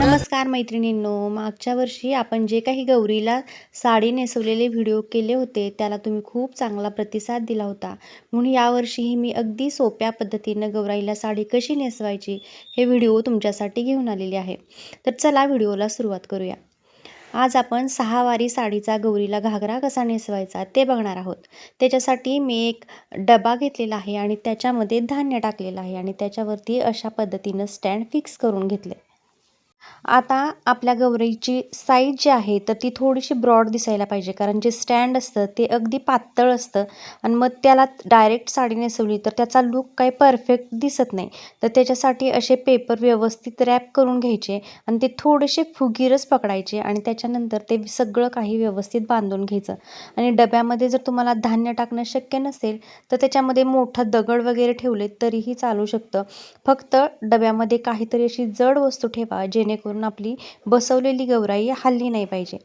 नमस्कार मैत्रिणींनो, मागच्या वर्षी आपण जे काही गौरीला साडी नेसवलेले व्हिडिओ केले होते त्याला तुम्ही खूप चांगला प्रतिसाद दिला होता. म्हणून यावर्षीही मी अगदी सोप्या पद्धतीनं गौराईला साडी कशी नेसवायची हे व्हिडिओ तुमच्यासाठी घेऊन आलेले आहे. तर चला व्हिडिओला सुरुवात करूया. आज आपण 6 वारी साडीचा गौरीला घागरा कसा नेसवायचा ते बघणार आहोत. त्याच्यासाठी मी एक डबा घेतलेला आहे आणि त्याच्यामध्ये धान्य टाकलेलं आहे आणि त्याच्यावरती अशा पद्धतीनं स्टँड फिक्स करून घेतले. आता आपल्या गौरीची साईज जी आहे तर ती थोडीशी ब्रॉड दिसायला पाहिजे, कारण जे स्टँड असतं ते अगदी पातळ असतं आणि मग त्याला डायरेक्ट साडी नेसवली तर त्याचा लूक काही परफेक्ट दिसत नाही. तर त्याच्यासाठी असे पेपर व्यवस्थित रॅप करून घ्यायचे आणि ते थोडेसे फुगीरच पकडायचे आणि त्याच्यानंतर ते सगळं काही व्यवस्थित बांधून घ्यायचं. आणि डब्यामध्ये जर तुम्हाला धान्य टाकणं शक्य नसेल तर त्याच्यामध्ये मोठा दगड वगैरे ठेवले तरीही चालू शकतं. फक्त डब्यामध्ये काहीतरी अशी जड वस्तू ठेवा जेणेकरून आपली बसवलेली गौराई हलली नाही पाहिजे.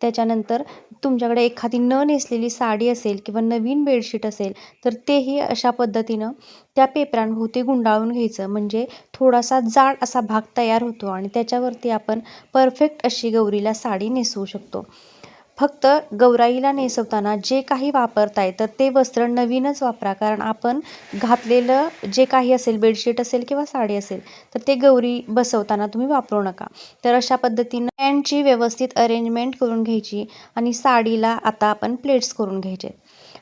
त्याच्यानंतर तुमच्याकडे एखादी न नेसलेली साडी असेल किंवा नवीन बेडशीट असेल तर तेही अशा पद्धतीनं त्या पेपरांभोवती गुंडाळून घ्यायचं, म्हणजे थोडासा जाड असा भाग तयार होतो आणि त्याच्यावरती आपण परफेक्ट अशी गौरीला साडी नेसवू शकतो. फक्त गौराईला नेसवताना जे काही वापरताय तर ते वस्त्र नवीनच वापरा, कारण आपण घातलेलं जे काही असेल बेडशीट असेल किंवा साडी असेल तर ते गौरी बसवताना तुम्ही वापरू नका. तर अशा पद्धतीनं स्टँडची व्यवस्थित अरेंजमेंट करून घ्यायची आणि साडीला आता आपण प्लेट्स करून घ्यायचे.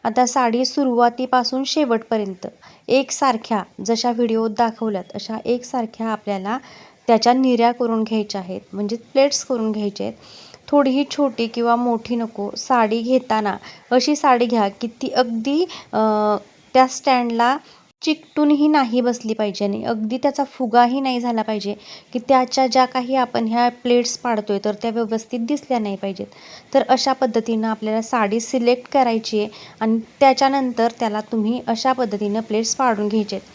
आता साडी सुरुवातीपासून शेवटपर्यंत एकसारख्या जशा व्हिडिओत दाखवल्यात अशा एकसारख्या आपल्याला त्याच्या निऱ्या करून घ्यायच्या आहेत, म्हणजे प्लेट्स करून घ्यायचे आहेत. थोडीही छोटी किंवा मोठी नको. साडी घेताना अशी साडी घ्या की ती अगदी त्या स्टँडला चिकटूनही नाही बसली पाहिजे आणि अगदी त्याचा फुगाही नाही झाला पाहिजे की त्याच्या ज्या काही आपण ह्या प्लेट्स पाडतोय तर त्या व्यवस्थित दिसल्या नाही पाहिजेत. तर अशा पद्धतीनं आपल्याला साडी सिलेक्ट करायची आहे आणि त्याच्यानंतर त्याला तुम्ही अशा पद्धतीनं प्लेट्स पाडून घ्यायचे आहेत.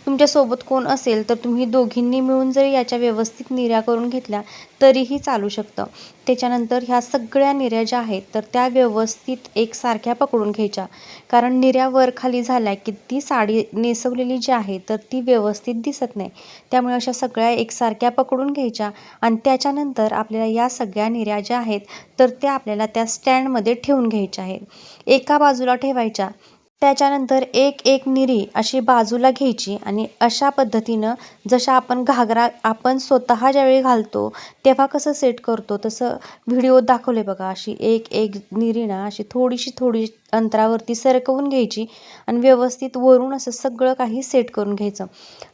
तुमच्यासोबत कोण असेल तर तुम्ही दोघींनी मिळून जरी याच्या व्यवस्थित निऱ्या करून घेतल्या तरीही चालू शकतं. त्याच्यानंतर ह्या सगळ्या निऱ्या ज्या आहेत तर त्या व्यवस्थित एकसारख्या पकडून घ्यायच्या, कारण निऱ्या वर खाली झाल्या की ती साडी नेसवलेली जी आहे तर ती व्यवस्थित दिसत नाही. त्यामुळे अशा सगळ्या एकसारख्या पकडून घ्यायच्या आणि त्याच्यानंतर आपल्याला या सगळ्या निऱ्या ज्या आहेत तर त्या आपल्याला त्या स्टँडमध्ये ठेवून घ्यायच्या आहेत. एका बाजूला ठेवायच्या. त्याच्यानंतर एक एक निरी अशी बाजूला घ्यायची आणि अशा पद्धतीनं जशा आपण घागरा आपण स्वतः ज्यावेळी घालतो तेव्हा कसं सेट करतो तसं व्हिडिओ दाखवले बघा. अशी एक एक निरी ना अशी थोडी अंतरावरती सरकवून घ्यायची आणि व्यवस्थित वरून असं सगळं काही सेट करून घ्यायचं.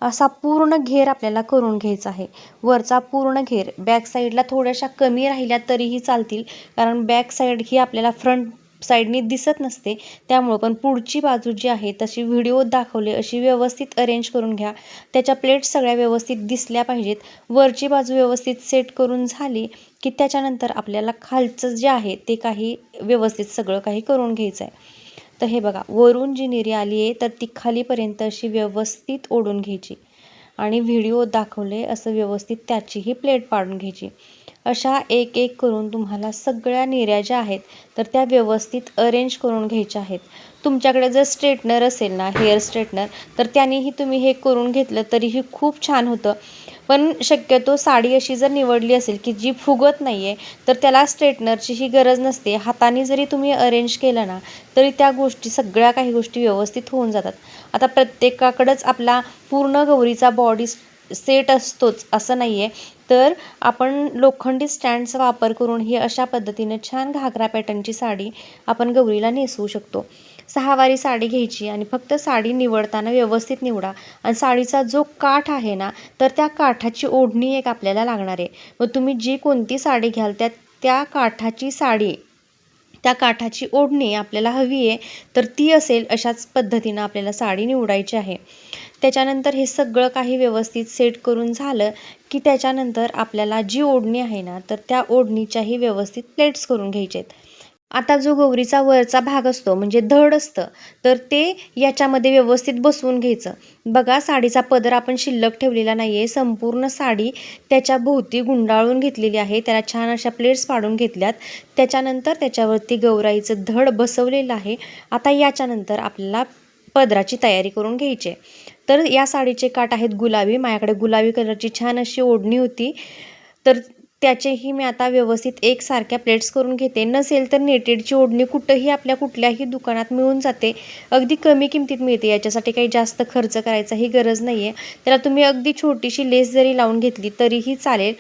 असा पूर्ण घेर आपल्याला करून घ्यायचा आहे. वरचा पूर्ण घेर बॅक साईडला थोड्याशा कमी राहिल्या तरीही चालतील, कारण बॅक साईड ही आपल्याला फ्रंट साईडनी दिसत नसते. त्यामुळं पण पुढची बाजू जी आहे तशी व्हिडिओत दाखवले अशी व्यवस्थित अरेंज करून घ्या. त्याच्या प्लेट्स सगळ्या व्यवस्थित दिसल्या पाहिजेत. वरची बाजू व्यवस्थित सेट करून झाली की त्याच्यानंतर आपल्याला खालचं जे आहे ते काही व्यवस्थित सगळं काही करून घ्यायचं आहे. तर हे बघा, वरून जी निरी आली आहे तर ती खालीपर्यंत अशी व्यवस्थित ओढून घ्यायची आणि व्हिडिओत दाखवले असं व्यवस्थित त्याचीही प्लेट पाडून घ्यायची. अशा एक एक करून तुम्हाला सगळ्या निऱ्या ज्या आहेत तर त्या व्यवस्थित अरेंज करून घ्यायच्या आहेत. तुमच्याकडे जर स्ट्रेटनर असेल ना, हेअर स्ट्रेटनर, तर त्यानेही तुम्ही हे करून घेतलं तरीही खूप छान होतं. पण शक्यतो साडी अशी जर निवडली असेल की जी फुगत नाही आहे तर त्याला स्ट्रेटनरचीही गरज नसते. हाताने जरी तुम्ही अरेंज केलं ना तरी त्या गोष्टी सगळ्या काही गोष्टी व्यवस्थित होऊन जातात. आता प्रत्येकाकडेच आपला पूर्ण गौरीचा बॉडी सेट असतोच असं नाही आहे. तर आपण लोखंडी स्टँडचा वापर करून ही अशा पद्धतीने छान घागरा पॅटर्नची साडी आपण गौरीला नेसवू शकतो. 6 वारी साडी घ्यायची आणि फक्त साडी निवडताना व्यवस्थित निवडा आणि साडीचा जो काठ आहे ना तर त्या काठाची ओढणी एक आपल्याला लागणार आहे. मग तुम्ही जी कोणती साडी घ्याल त्या काठाची साडी त्या काठाची ओढणी आपल्याला हवी आहे तर ती असेल अशाच पद्धतीनं आपल्याला साडी निवडायची आहे. त्याच्यानंतर हे सगळं काही व्यवस्थित सेट करून झालं की त्याच्यानंतर आपल्याला जी ओढणी आहे ना तर त्या ओढणीच्याही व्यवस्थित प्लेट्स करून घ्यायचे आहेत. आता जो गौरीचा वरचा भाग असतो म्हणजे धड असतं, तर ते याच्यामध्ये व्यवस्थित बसवून घ्यायचं. बघा साडीचा पदर आपण शिल्लक ठेवलेला नाही आहे. संपूर्ण साडी त्याच्या भोवती गुंडाळून घेतलेली आहे. त्याला छान अशा प्लेट्स पाडून घेतल्यात. त्याच्यानंतर त्याच्यावरती गौराईचं धड बसवलेलं आहे. आता याच्यानंतर आपल्याला पदराची तयारी करून घ्यायची आहे. तर या साडीचे काठ आहेत गुलाबी. माझ्याकडे गुलाबी कलरची छान अशी ओढणी होती. तर त्याचेही मी आता व्यवस्थित एकसारख्या प्लेट्स करून घेते. नसेल तर नेटेडची ओढणी कुठंही आपल्या कुठल्याही दुकानात मिळून जाते. अगदी कमी किमतीत मिळते. याच्यासाठी काही जास्त खर्च करायचाही गरज नाही आहे. त्याला तुम्ही अगदी छोटीशी लेस जरी लावून घेतली तरीही चालेल.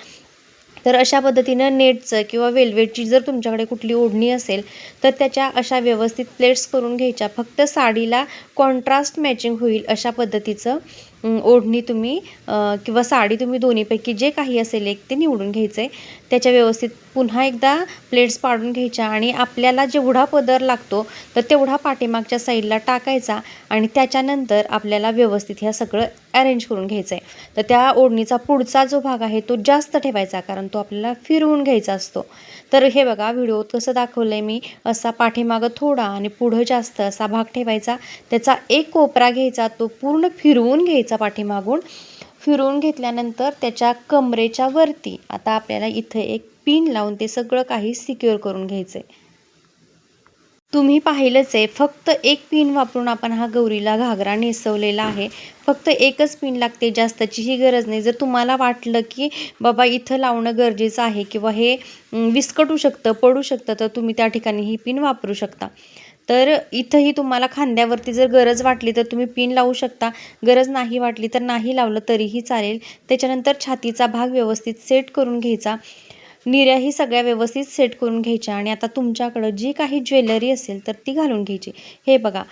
तर अशा पद्धतीनं नेटचं किंवा वेल्वेटची जर तुमच्याकडे कुठली ओढणी असेल तर त्याच्या अशा व्यवस्थित प्लेट्स करून घ्यायच्या. फक्त साडीला कॉन्ट्रास्ट मॅचिंग होईल अशा पद्धतीचं ओढणी तुम्ही किंवा साडी तुम्ही दोन्हीपैकी जे काही असेल एक ते निवडून घ्यायचं आहे. त्याच्या व्यवस्थित पुन्हा एकदा प्लेट्स पाडून घ्यायच्या आणि आपल्याला जेवढा पदर लागतो तर तेवढा पाठीमागच्या साईडला टाकायचा आणि त्याच्यानंतर आपल्याला व्यवस्थित ह्या सगळं अरेंज करून घ्यायचं आहे. तर त्या ओढणीचा पुढचा जो भाग आहे तो जास्त ठेवायचा, कारण तो आपल्याला फिरवून घ्यायचा असतो. तर हे बघा व्हिडिओत कसं दाखवलं आहे मी, असा पाठीमागं थोडा आणि पुढं जास्त असा भाग ठेवायचा. त्याचा एक कोपरा घ्यायचा, तो पूर्ण फिरवून घ्यायचा पाठीमागून. फिरवून घेतल्यानंतर त्याच्या कमरेच्या वरती आता आपल्याला इथं एक पिन लावून ते सगळं काही सिक्युअर करून घ्यायचं आहे. तुम्ही पाहिलंच आहे, फक्त एक पिन वापरून आपण हा गौरीला घागरा नेसवलेला आहे. फक्त एकच पिन लागते, जास्तचीही गरज नाही. जर तुम्हाला वाटलं की बाबा इथं लावणं गरजेचं आहे किंवा हे विस्कटू शकतं, पडू शकतं, तर तुम्ही त्या ठिकाणी ही पिन वापरू शकता. तर इथंही तुम्हाला खांद्यावरती जर गरज वाटली तर तुम्ही पिन लावू शकता. गरज नाही वाटली तर नाही लावलं तरीही चालेल. त्याच्यानंतर छातीचा भाग व्यवस्थित सेट करून घ्यायचा. निर्याही सगळ्या व्यवस्थित सेट करून घ्यायच्या आणि आता तुमच्याकडं जी काही ज्वेलरी असेल तर ती घालून घ्यायची. हे बघा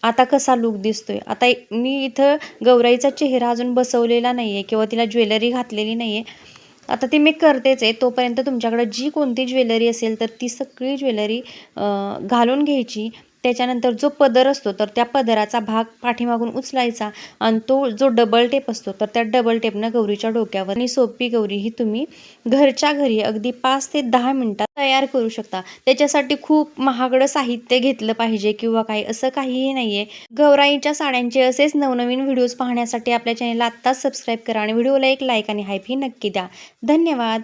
आता कसा लूक दिसतोय. आता मी इथं गौराईचा चेहरा अजून बसवलेला नाही आहे किंवा तिला ज्वेलरी घातलेली नाही आहे. आता ती मी करतेच आहे. तोपर्यंत तुमच्याकडं जी कोणती ज्वेलरी असेल तर ती सगळी ज्वेलरी घालून घ्यायची. त्याच्यानंतर जो पदर असतो तर त्या पदराचा भाग पाठीमागून उचलायचा आणि तो जो डबल टेप असतो तर त्या डबल टेपनं गौरीच्या डोक्यावर आणि सोपी गौरी ही तुम्ही घरच्या घरी अगदी 5 ते 10 मिनिटात तयार करू शकता. त्याच्यासाठी खूप महागडं साहित्य घेतलं पाहिजे किंवा काही असं काहीही नाही आहे. गौराईच्या साड्यांचे असेच नवनवीन व्हिडिओज पाहण्यासाठी आपल्या चॅनलला आत्ताच सबस्क्राईब करा आणि व्हिडिओला एक लाईक आणि हाईप ही नक्की द्या. धन्यवाद.